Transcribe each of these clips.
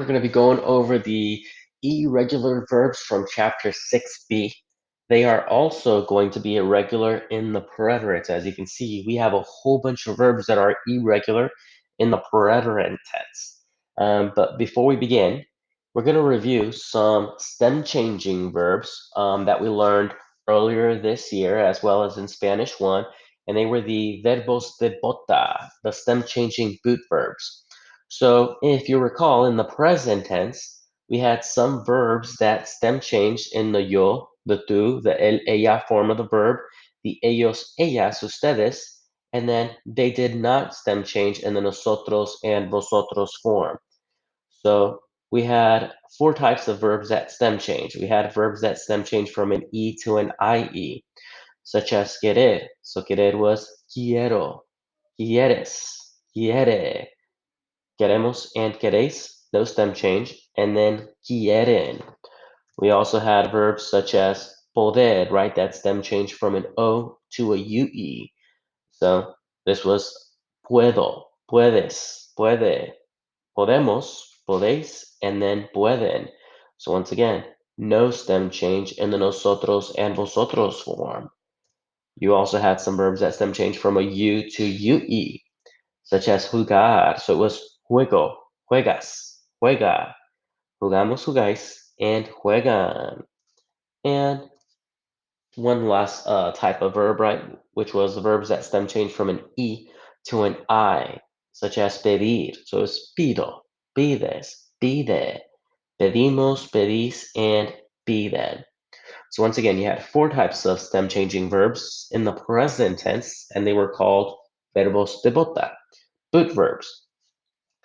We're going to be going over the irregular verbs from chapter 6b. They are also going to be irregular in the preterites. As you can see, we have a whole bunch of verbs that are irregular in the preterite tense. But before we begin, we're going to review some stem changing verbs that we learned earlier this year, as well as in Spanish 1, and they were the verbos de bota, the stem changing boot verbs. So if you recall, in the present tense, we had some verbs that stem changed in the yo, the tú, the el, ella form of the verb, the ellos, ellas, ustedes, and then they did not stem change in the nosotros and vosotros form. So we had four types of verbs that stem change. We had verbs that stem change from an e to an ie, such as querer. So querer was quiero, quieres, quiere. Queremos and queréis, no stem change, and then quieren. We also had verbs such as poder, right? That stem change from an O to a UE. So this was puedo, puedes, puede, podemos, podéis, and then pueden. So once again, no stem change in the nosotros and vosotros form. You also had some verbs that stem change from a U to UE, such as jugar. So it was juego, juegas, juega, jugamos, jugáis, and juegan. And one last type of verb, right, which was the verbs that stem change from an E to an I, such as pedir. So it's pido, pides, pide, pedimos, pedís, and piden. So once again, you had four types of stem changing verbs in the present tense, and they were called verbos de bota, boot verbs.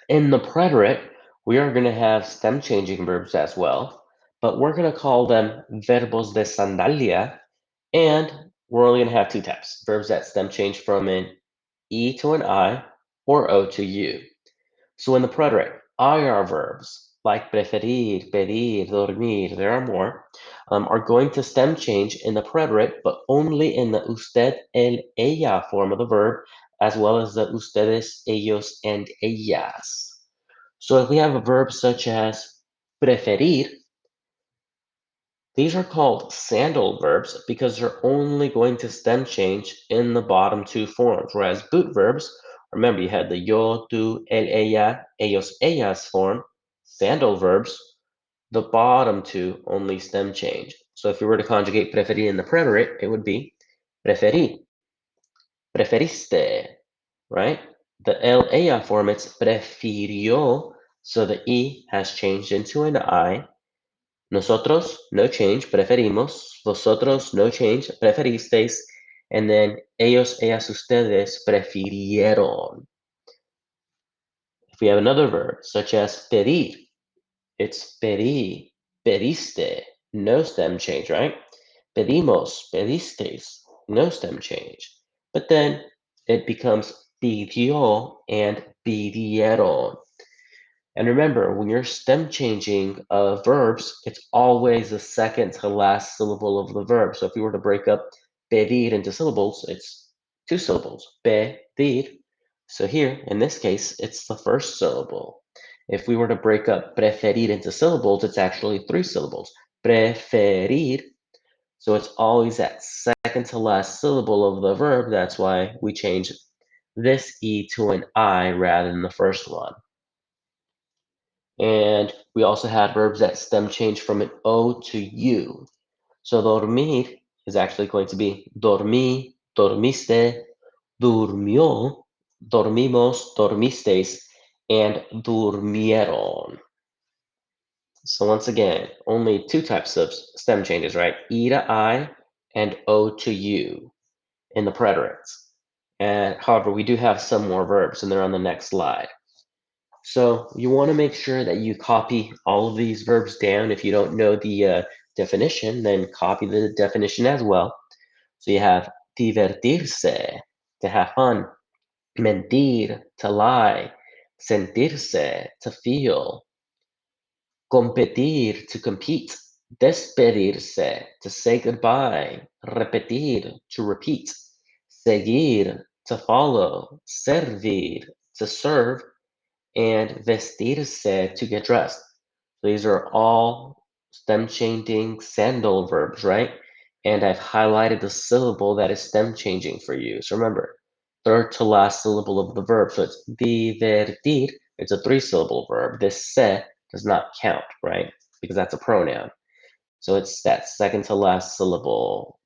In the preterite, we are going to have stem changing verbs as well, but we're going to call them verbos de sandalia, and we're only going to have two types, verbs that stem change from an E to an I or O to U. So in the preterite, IR verbs like preferir, pedir, dormir, there are more, are going to stem change in the preterite, but only in the usted, el, ella form of the verb, as well as the ustedes, ellos, and ellas. So if we have a verb such as preferir, these are called sandal verbs because they're only going to stem change in the bottom two forms, whereas boot verbs, remember you had the yo, tú, el, ella, ellos, ellas form, sandal verbs, the bottom two only stem change. So if we were to conjugate preferir in the preterite, it would be preferí, preferiste, right? The el, ella form, it's prefirió, so the E has changed into an I. Nosotros, no change, preferimos. Vosotros, no change, preferisteis. And then ellos, ellas, ustedes prefirieron. If we have another verb, such as pedir, it's pedí, pediste, no stem change, right? Pedimos, pedisteis, no stem change. But then it becomes pidió and pidieron. And remember, when you're stem changing verbs, it's always the second to last syllable of the verb. So if we were to break up pedir into syllables, it's two syllables, pedir. So here, in this case, it's the first syllable. If we were to break up preferir into syllables, it's actually three syllables, preferir. So it's always that second to last syllable of the verb. That's why we change this E to an I rather than the first one. And we also had verbs that stem change from an O to U. So dormir is actually going to be dormí, dormiste, durmió, dormimos, dormisteis, and durmieron. So once again, only two types of stem changes, right? E to I and O to U in the preterites. And however, we do have some more verbs, and they're on the next slide. So you want to make sure that you copy all of these verbs down. If you don't know the definition, then copy the definition as well. So you have divertirse, to have fun, mentir, to lie, sentirse, to feel, competir, to compete, despedirse, to say goodbye, repetir, to repeat, seguir, to follow, servir, to serve, and vestirse, to get dressed. These are all stem changing sandal verbs, right? And I've highlighted the syllable that is stem changing for you. So remember, third to last syllable of the verb. So it's divertir. It's a 3-syllable verb. This se does not count, right? Because that's a pronoun. So it's that second to last syllable.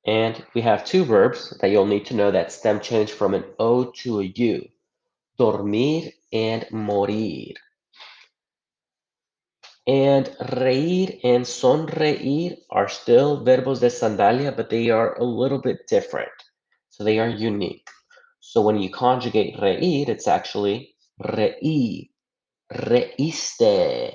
And we have 2 verbs that you'll need to know that stem change from an O to a U. Dormir and morir. And reír and sonreír are still verbos de Sandalia, but they are a little bit different. So they are unique. So when you conjugate reír, it's actually reí, reíste.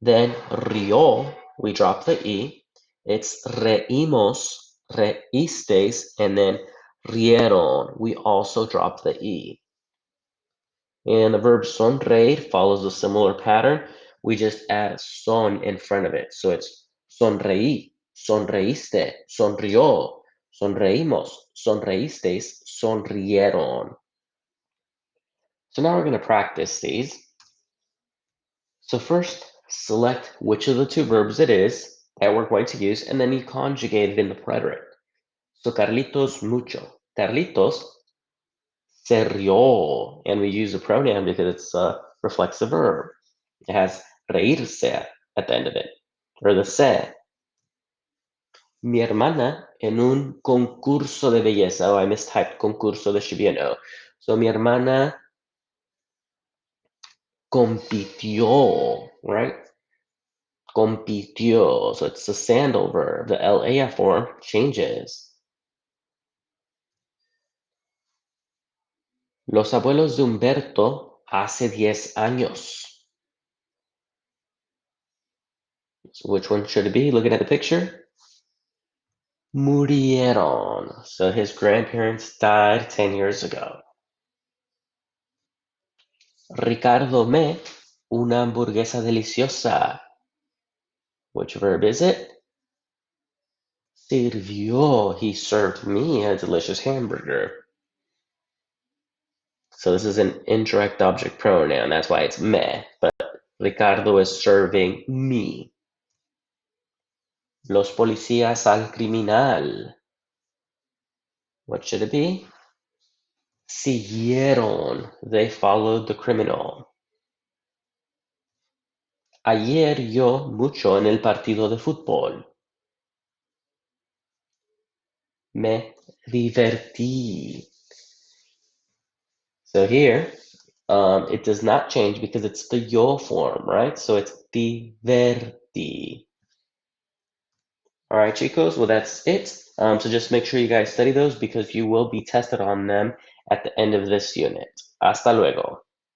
Then rió, we drop the E. It's reímos, reístes, and then rieron, we also drop the E. And the verb sonreír follows a similar pattern. We just add son in front of it. So it's sonreí, sonreíste, sonrió, sonreímos, sonreístes, sonrieron. So now we're going to practice these. So first, select which of the 2 verbs it is that we're going to use, and then you conjugate it in the preterite. So Carlitos mucho. Carlitos se rió, and we use a pronoun because it's a reflexive verb. It has reírse at the end of it, or the se. Mi hermana en un concurso de belleza. Oh, I mistyped concurso. This should be an O. So mi hermana compitió, right? Compitió. So it's the sandal verb. The LAF form changes. Los abuelos de Humberto hace 10 años. So which one should it be? Looking at the picture. Murieron. So his grandparents died 10 years ago. Ricardo me una hamburguesa deliciosa. Which verb is it? Sirvió. He served me a delicious hamburger. So this is an indirect object pronoun. That's why it's me. But Ricardo is serving me. Los policías al criminal. What should it be? Siguieron. They followed the criminal. Ayer yo mucho en el partido de fútbol. Me divertí. So here, it does not change because it's the yo form, right? So it's divertí. All right, chicos, well, that's it. So just make sure you guys study those because you will be tested on them at the end of this unit. Hasta luego.